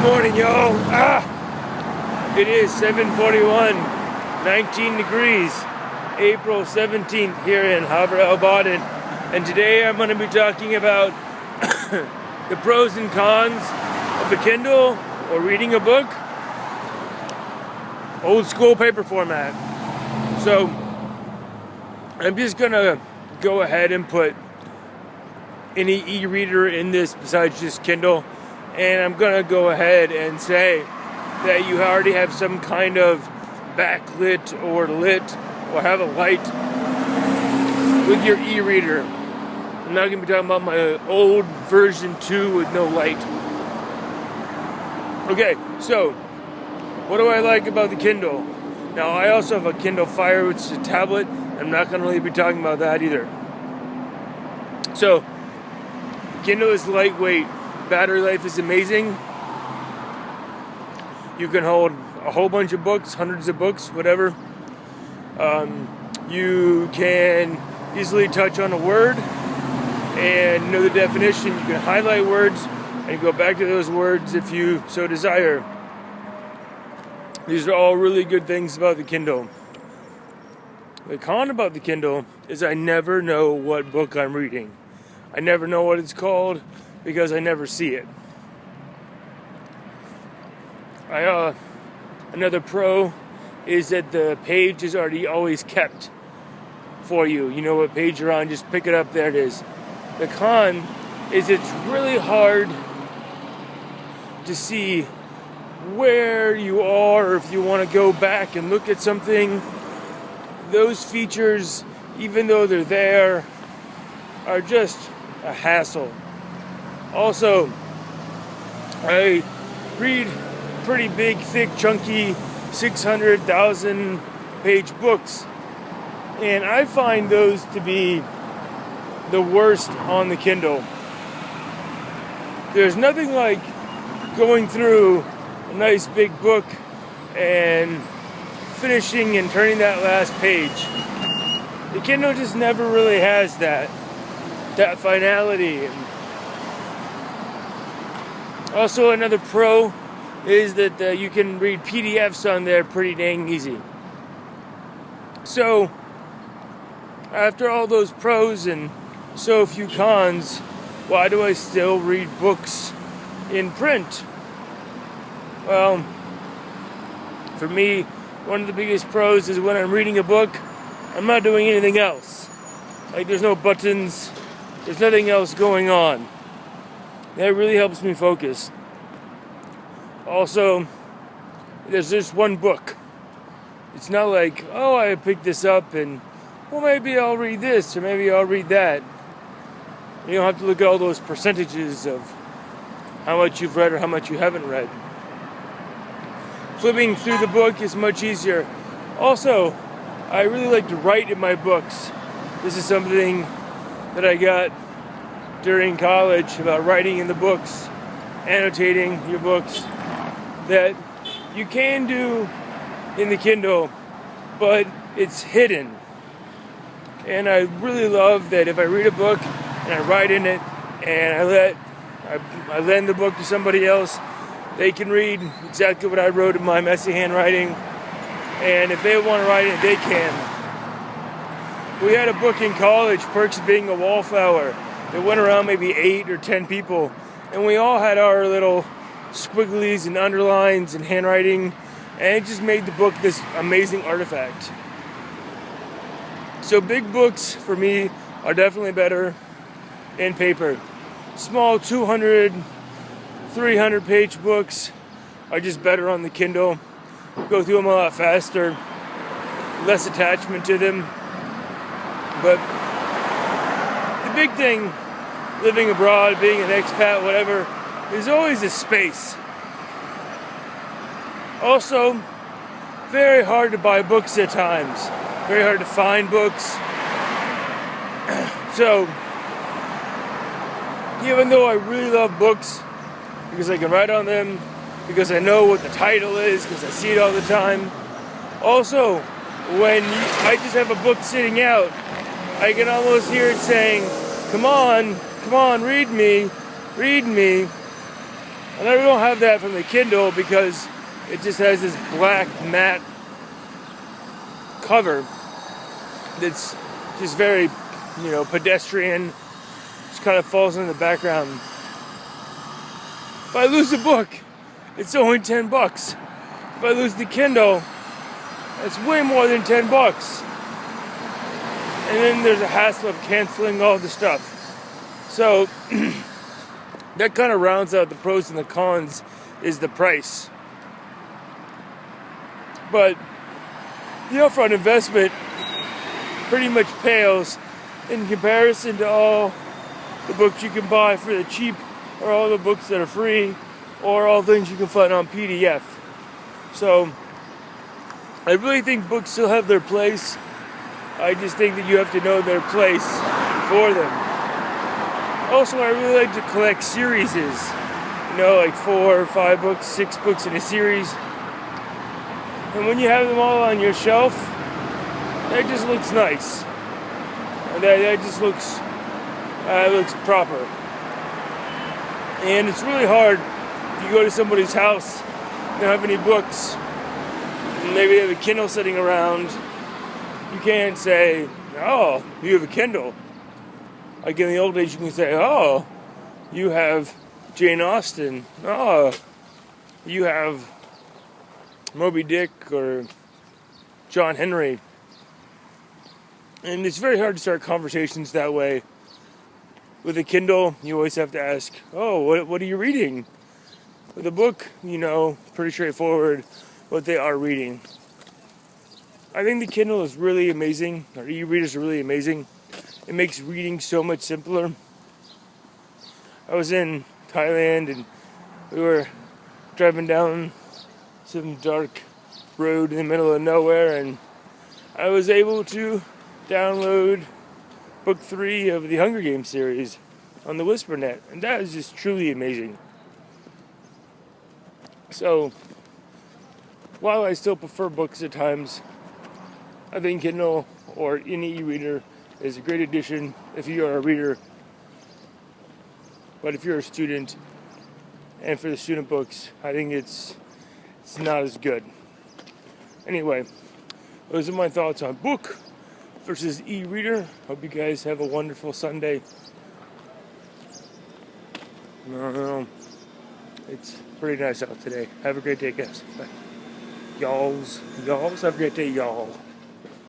morning, y'all. It is 7:41, 19 degrees, April 17th here in Haver El Baden. And today I'm going to be talking about the pros and cons of the Kindle or reading a book, old school paper format. So I'm just going to go ahead and put any e-reader in this besides just Kindle. And I'm going to go ahead and say that you already have some kind of backlit or lit or have a light with your e-reader. I'm not going to be talking about my old version 2 with no light. Okay, so what do I like about the Kindle? Now, I also have a Kindle Fire, which is a tablet. I'm not going to really be talking about that either. So, Kindle is lightweight. Battery life is amazing. You can hold a whole bunch of books, hundreds of books, whatever. You can easily touch on a word and know the definition. You can highlight words and go back to those words if you so desire. These are all really good things about the Kindle. The con about the Kindle is I never know what book I'm reading. I never know what it's called because I never see it. Another pro is that the page is already always kept for you. You know what page you're on, just pick it up, there it is. The con is it's really hard to see where you are, or if you want to go back and look at something. Those features, even though they're there, are just a hassle. Also, I read pretty big, thick, chunky 600,000 page books, and I find those to be the worst on the Kindle. There's nothing like going through a nice big book and finishing and turning that last page. The Kindle just never really has that finality. Also, another pro is that you can read PDFs on there pretty dang easy. So, after all those pros and so few cons, why do I still read books in print? Well, for me, one of the biggest pros is when I'm reading a book, I'm not doing anything else. Like, there's no buttons, there's nothing else going on. That really helps me focus. Also, there's just one book. It's not like, oh, I picked this up and, well, maybe I'll read this or maybe I'll read that. You don't have to look at all those percentages of how much you've read or how much you haven't read. Flipping through the book is much easier. Also, I really like to write in my books. This is something that I got during college about writing in the books, annotating your books, that you can do in the Kindle, but it's hidden. And I really love that if I read a book and I write in it and I lend the book to somebody else, they can read exactly what I wrote in my messy handwriting, and if they want to write it, they can. We had a book in college, Perks of Being a Wallflower. It went around maybe 8 or 10 people, and we all had our little squigglies and underlines and handwriting, and it just made the book this amazing artifact. So big books, for me, are definitely better in paper. Small 200, 300 page books are just better on the Kindle. Go through them a lot faster, less attachment to them. But the big thing, living abroad, being an expat, whatever, is always a space. Also, very hard to buy books at times. Very hard to find books. So, even though I really love books, because I can write on them, because I know what the title is, because I see it all the time. Also, when I just have a book sitting out, I can almost hear it saying, come on, read me. And I don't have that from the Kindle because it just has this black matte cover that's just very, pedestrian. Just kind of falls in the background. If I lose a book, it's only $10. If I lose the Kindle, it's way more than $10. And then there's a hassle of canceling all the stuff. So that kind of rounds out the pros and the cons is the price. But the upfront investment pretty much pales in comparison to all the books you can buy for the cheap, or all the books that are free, or all things you can find on PDF. So I really think books still have their place. I just think that you have to know their place for them. Also, I really like to collect series, like 4 or 5 books, 6 books in a series. And when you have them all on your shelf, that just looks nice. And that just looks proper. And it's really hard if you go to somebody's house, they don't have any books, and maybe they have a Kindle sitting around. You can't say, oh, you have a Kindle. Like in the old days, you can say, oh, you have Jane Austen. Oh, you have Moby Dick or John Henry. And it's very hard to start conversations that way. With a Kindle, you always have to ask, oh, what are you reading? With a book, pretty straightforward what they are reading. I think the Kindle is really amazing. Our e-readers are really amazing. It makes reading so much simpler. I was in Thailand and we were driving down some dark road in the middle of nowhere, and I was able to download book 3 of the Hunger Games series on the WhisperNet, and that is just truly amazing. So, while I still prefer books at times, I think Kindle or any e-reader is a great addition if you are a reader. But if you're a student, and for the student books, I think it's not as good. Anyway, those are my thoughts on book versus e-reader. Hope you guys have a wonderful Sunday. It's pretty nice out today. Have a great day, guys. Bye. Y'alls, have a great day, y'all.